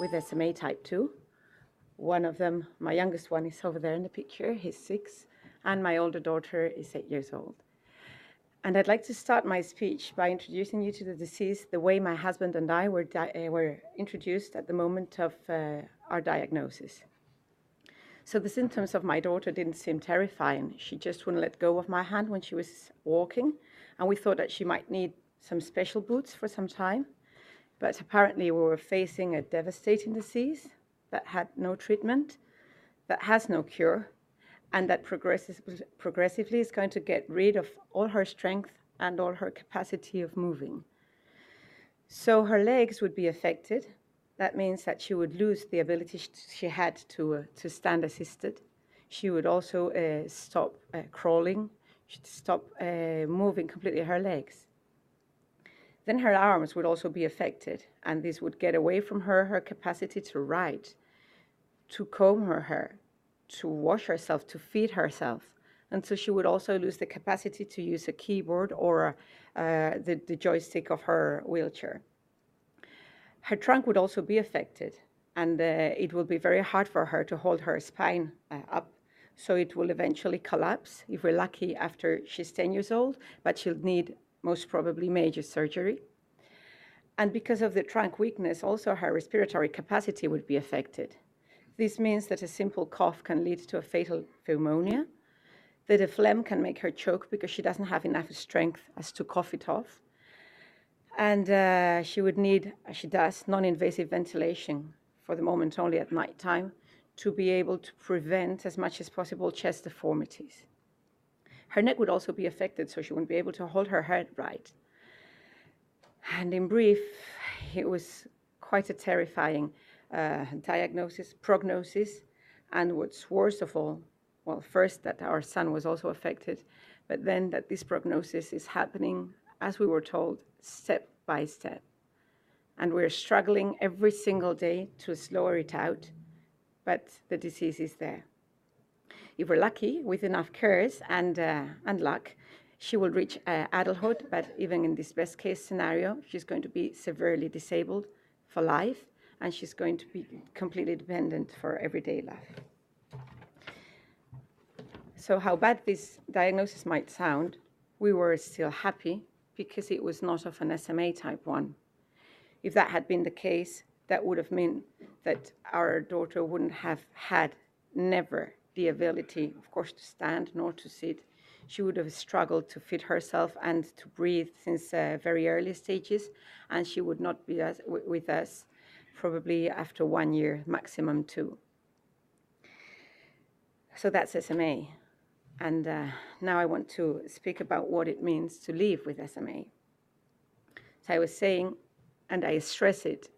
with SMA type 2. One of them, my youngest one, is over there in the picture. He's 6, and my older daughter is 8 years old. And I'd like to start my speech by introducing you to the disease the way my husband and I were introduced at the moment of our diagnosis. So the symptoms of my daughter didn't seem terrifying. She just wouldn't let go of my hand when she was walking, and we thought that she might need some special boots for some time. But apparently we were facing a devastating disease that had no treatment, that has no cure, and that progressively is going to get rid of all her strength and all her capacity of moving. So her legs would be affected. That means that she would lose the ability she had to stand assisted. She would also stop crawling. She'd stop moving completely her legs. Then her arms would also be affected, and this would get away from her capacity to write, to comb her hair, to wash herself, to feed herself. And so she would also lose the capacity to use a keyboard or the joystick of her wheelchair. Her trunk would also be affected, and it will be very hard for her to hold her spine up. So it will eventually collapse, if we're lucky, after she's 10 years old, but she'll need most probably major surgery. And because of the trunk weakness, also her respiratory capacity would be affected. This means that a simple cough can lead to a fatal pneumonia, that a phlegm can make her choke because she doesn't have enough strength as to cough it off. And she would need, as she does, non-invasive ventilation, for the moment only at night time, to be able to prevent as much as possible chest deformities. Her neck would also be affected, so she wouldn't be able to hold her head right. And in brief, it was quite a terrifying prognosis, and what's worst of all, well, first that our son was also affected, but then that this prognosis is happening, as we were told, step by step. And we're struggling every single day to slow it out, but the disease is there. If we're lucky, with enough cares and luck, she will reach adulthood, but even in this best case scenario, she's going to be severely disabled for life, and she's going to be completely dependent for everyday life. So how bad this diagnosis might sound, we were still happy because it was not of an SMA type 1. If that had been the case, that would have meant that our daughter wouldn't have had never the ability, of course, to stand nor to sit. She would have struggled to feed herself and to breathe since very early stages, and she would not be with us probably after 1 year, maximum 2. So that's SMA. And now I want to speak about what it means to live with SMA. So I was saying, and I stress it,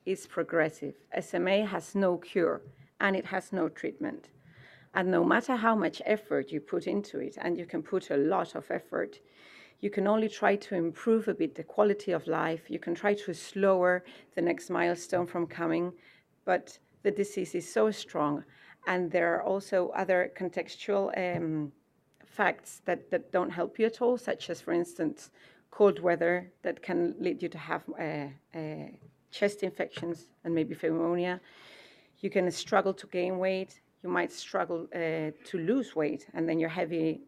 it's progressive. SMA has no cure, and it has no treatment. And no matter how much effort you put into it, and you can put a lot of effort, you can only try to improve a bit the quality of life. You can try to slower the next milestone from coming, but the disease is so strong. And there are also other contextual facts that don't help you at all, such as, for instance, cold weather that can lead you to have chest infections and maybe pneumonia. You can struggle to gain weight. You might struggle to lose weight, and then you're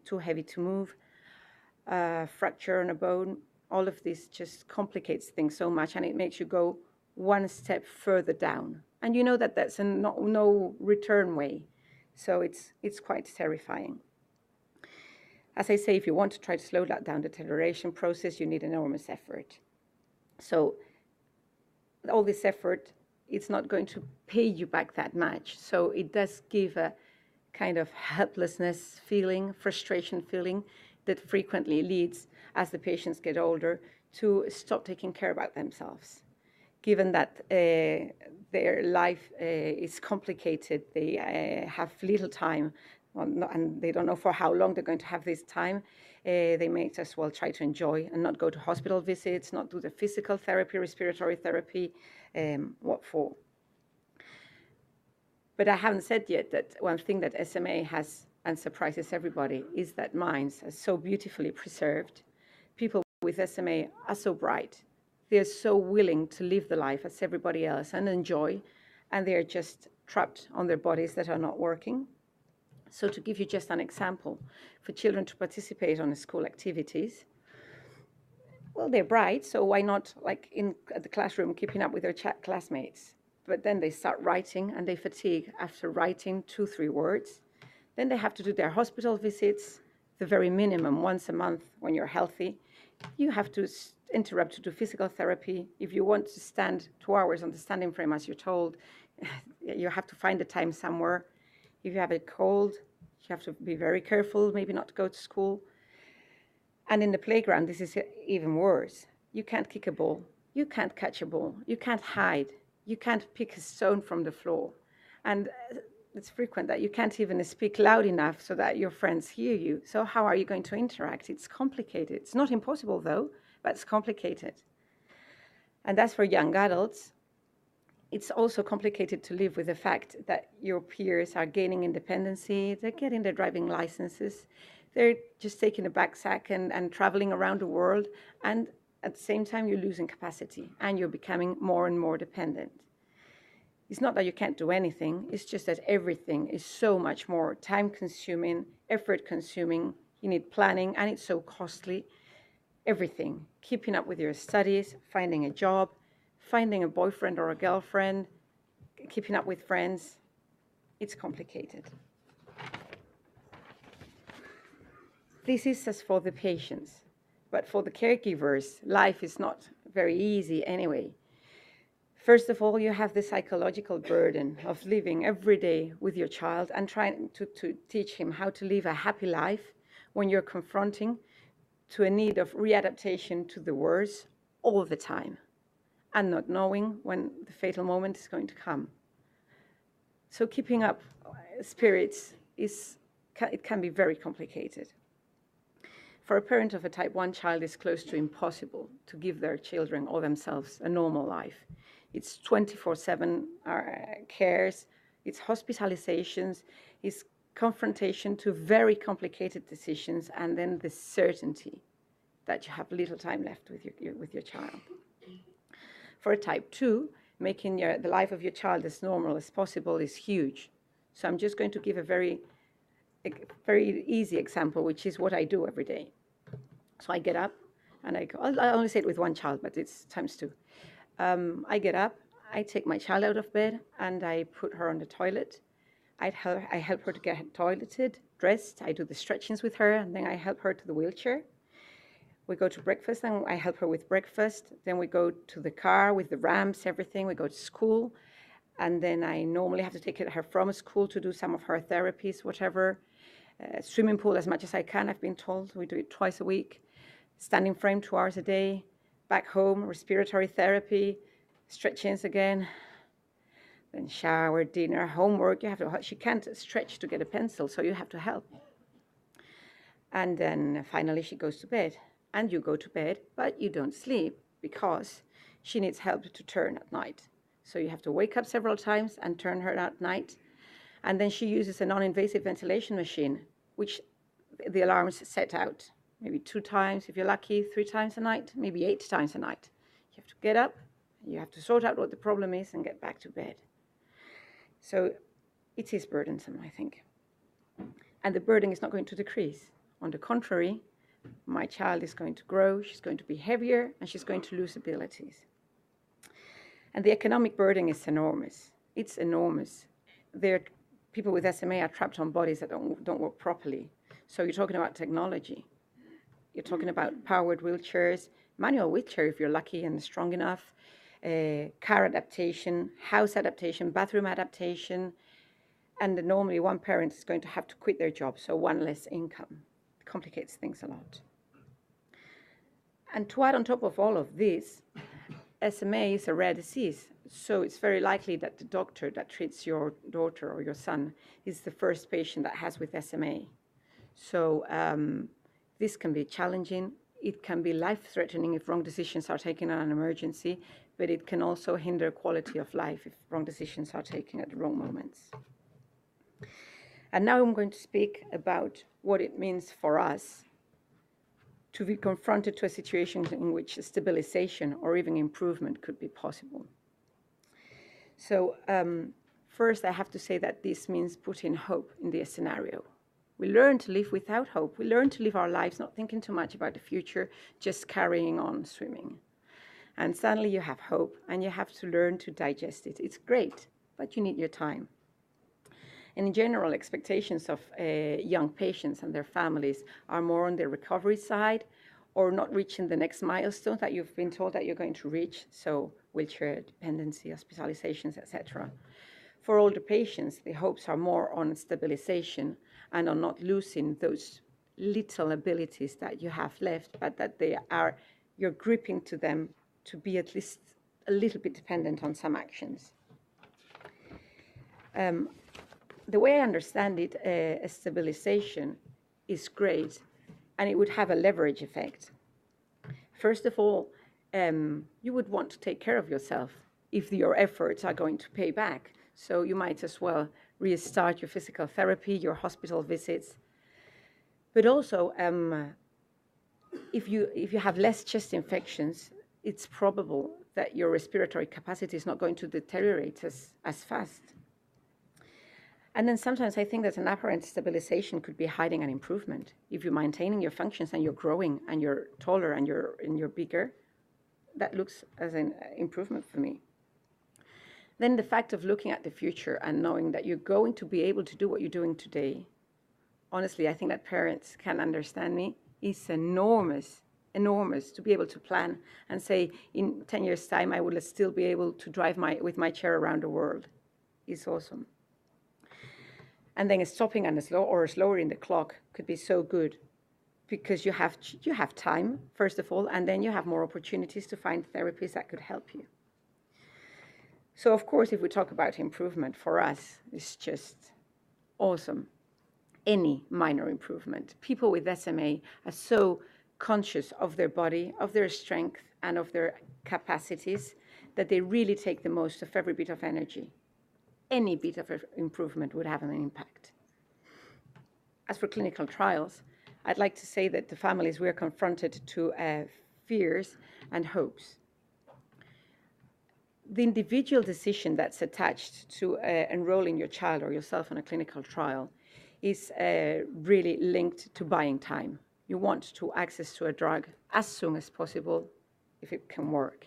too heavy to move. Fracture on a bone. All of this just complicates things so much, and it makes you go one step further down. And you know that that's a no return way. So it's quite terrifying. As I say, if you want to try to slow that down the deterioration process, you need enormous effort. So all this effort, it's not going to pay you back that much. So it does give a kind of helplessness feeling, frustration feeling that frequently leads, as the patients get older, to stop taking care about themselves. Given that their life is complicated, they have little time, and they don't know for how long they're going to have this time, they may as well try to enjoy and not go to hospital visits, not do the physical therapy, respiratory therapy, what for? But I haven't said yet that one thing that SMA has and surprises everybody is that minds are so beautifully preserved. People with SMA are so bright. They're so willing to live the life as everybody else and enjoy, and they're just trapped on their bodies that are not working. So to give you just an example, for children to participate on school activities, well, they're bright, so why not, like at the classroom, keeping up with their classmates? But then they start writing, and they fatigue after writing 2-3 words. Then they have to do their hospital visits, the very minimum, once a month when you're healthy. You have to interrupt to do physical therapy. If you want to stand 2 hours on the standing frame, as you're told, you have to find the time somewhere. If you have a cold, you have to be very careful, maybe not to go to school. And in the playground, this is even worse. You can't kick a ball. You can't catch a ball. You can't hide. You can't pick a stone from the floor. And it's frequent that you can't even speak loud enough so that your friends hear you. So how are you going to interact? It's complicated. It's not impossible, though, but it's complicated. And that's for young adults. It's also complicated to live with the fact that your peers are gaining independency, they're getting their driving licenses, they're just taking a backpack and traveling around the world, and at the same time you're losing capacity and you're becoming more and more dependent. It's not that you can't do anything, it's just that everything is so much more time-consuming, effort-consuming, you need planning, and it's so costly. Everything, keeping up with your studies, finding a job, finding a boyfriend or a girlfriend, keeping up with friends, it's complicated. This is as for the patients, but for the caregivers, life is not very easy anyway. First of all, you have the psychological burden of living every day with your child and trying to teach him how to live a happy life when you're confronting to a need of readaptation to the worse all the time, and not knowing when the fatal moment is going to come. So keeping up spirits it can be very complicated. For a parent of a type 1 child, it's close to impossible to give their children or themselves a normal life. It's 24/7 cares, it's hospitalizations, it's confrontation to very complicated decisions, and then the certainty that you have little time left with your child. For a type 2, making the life of your child as normal as possible is huge. So I'm just going to give a very easy example, which is what I do every day. So I get up, and I only say it with one child, but it's times 2. I get up, I take my child out of bed, and I put her on the toilet. I help her to get toileted, dressed. I do the stretchings with her, and then I help her to the wheelchair. We go to breakfast, and I help her with breakfast. Then we go to the car with the ramps, everything. We go to school, and then I normally have to take her from school to do some of her therapies, whatever. Swimming pool as much as I can, I've been told. We do it twice a week. Standing frame 2 hours a day. Back home, respiratory therapy, stretchings again. Then shower, dinner, homework. She can't stretch to get a pencil, so you have to help. And then finally she goes to bed. And you go to bed, but you don't sleep because she needs help to turn at night. So you have to wake up several times and turn her at night. And then she uses a non-invasive ventilation machine, which the alarms set out. Maybe 2 times, if you're lucky, 3 times a night, maybe 8 times a night. You have to get up, you have to sort out what the problem is and get back to bed. So it is burdensome, I think. And the burden is not going to decrease. On the contrary, my child is going to grow, she's going to be heavier, and she's going to lose abilities. And the economic burden is enormous. It's enormous. People with SMA are trapped on bodies that don't work properly. So you're talking about technology. You're talking about powered wheelchairs, manual wheelchair if you're lucky and strong enough, car adaptation, house adaptation, bathroom adaptation, and normally one parent is going to have to quit their job, so one less income. It complicates things a lot. And to add on top of all of this, SMA is a rare disease, so it's very likely that the doctor that treats your daughter or your son is the first patient that has with SMA. So this can be challenging. It can be life-threatening if wrong decisions are taken in an emergency, but it can also hinder quality of life if wrong decisions are taken at the wrong moments. And now I'm going to speak about what it means for us to be confronted to a situation in which stabilization or even improvement could be possible. So first, I have to say that this means putting hope in the scenario. We learn to live without hope. We learn to live our lives not thinking too much about the future, just carrying on swimming. And suddenly you have hope, and you have to learn to digest it. It's great, but you need your time. And in general, expectations of young patients and their families are more on the recovery side, or not reaching the next milestone that you've been told that you're going to reach, so wheelchair dependency, hospitalizations, etc. For older patients, the hopes are more on stabilization and on not losing those little abilities that you have left, but that you're gripping to them to be at least a little bit dependent on some actions. The way I understand it, a stabilization is great, and it would have a leverage effect. First of all, you would want to take care of yourself if your efforts are going to pay back. So you might as well restart your physical therapy, your hospital visits. But also, if you have less chest infections, it's probable that your respiratory capacity is not going to deteriorate as fast. And then sometimes I think that an apparent stabilization could be hiding an improvement. If you're maintaining your functions and you're growing and you're taller and you're bigger, that looks as an improvement for me. Then the fact of looking at the future and knowing that you're going to be able to do what you're doing today, honestly, I think that parents can understand me, is enormous, enormous to be able to plan and say, in 10 years' time, I will still be able to drive with my chair around the world. It's awesome. And then stopping and lowering the clock could be so good because you have time, first of all, and then you have more opportunities to find therapies that could help you. So, of course, if we talk about improvement, for us, it's just awesome. Any minor improvement. People with SMA are so conscious of their body, of their strength, and of their capacities that they really take the most of every bit of energy. Any bit of improvement would have an impact. As for clinical trials, I'd like to say that the families we're confronted to fears and hopes. The individual decision that's attached to enrolling your child or yourself in a clinical trial is really linked to buying time. You want to access to a drug as soon as possible if it can work.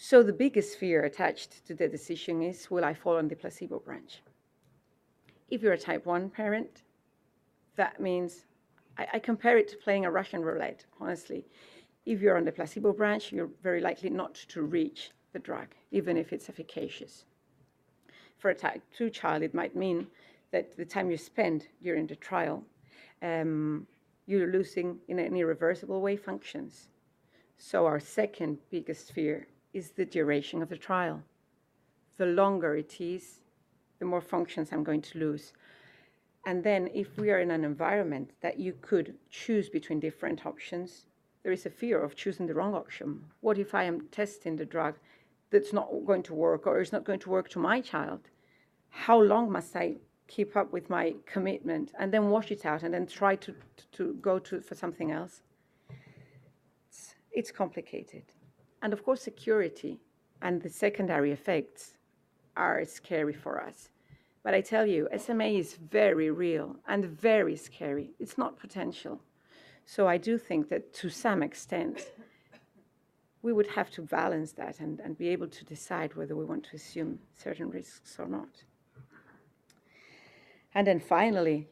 So the biggest fear attached to the decision is, will I fall on the placebo branch? If you're a type 1 parent, that means, I compare it to playing a Russian roulette, honestly. If you're on the placebo branch, you're very likely not to reach the drug, even if it's efficacious. For a type 2 child, it might mean that the time you spend during the trial, you're losing in an irreversible way functions. So our second biggest fear is the duration of the trial. The longer it is, the more functions I'm going to lose. And then if we are in an environment that you could choose between different options, there is a fear of choosing the wrong option. What if I am testing the drug that's not going to work or is not going to work to my child? How long must I keep up with my commitment and then wash it out and then try to go for something else? It's complicated. And of course, security and the secondary effects are scary for us. But I tell you, SMA is very real and very scary. It's not potential. So I do think that to some extent, we would have to balance that and be able to decide whether we want to assume certain risks or not. And then finally,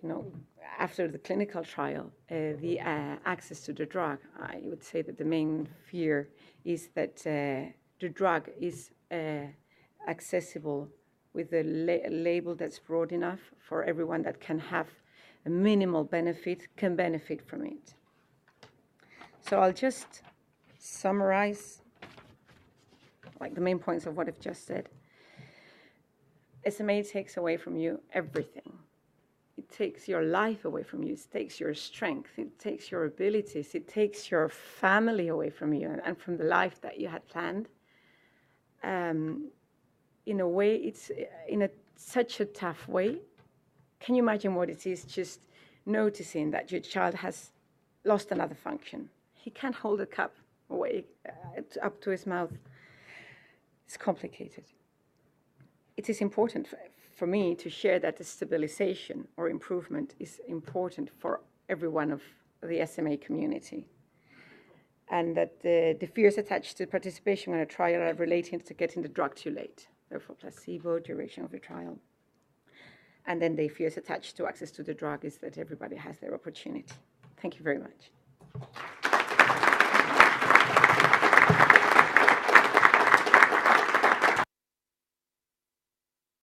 after the clinical trial, the access to the drug, I would say that the main fear is that the drug is accessible with a label that's broad enough for everyone that can have a minimal benefit, can benefit from it. So I'll just summarize the main points of what I've just said. SMA takes away from you everything. It takes your life away from you. It takes your strength. It takes your abilities. It takes your family away from you and from the life that you had planned. In a way, it's in such a tough way. Can you imagine what it is just noticing that your child has lost another function. He can't hold a cup away up to his mouth. It's complicated. It is important for me to share that the stabilization or improvement is important for every one of the SMA community, and that the fears attached to participation in a trial are relating to getting the drug too late, therefore placebo, duration of the trial. And then the fears attached to access to the drug is that everybody has their opportunity. Thank you very much.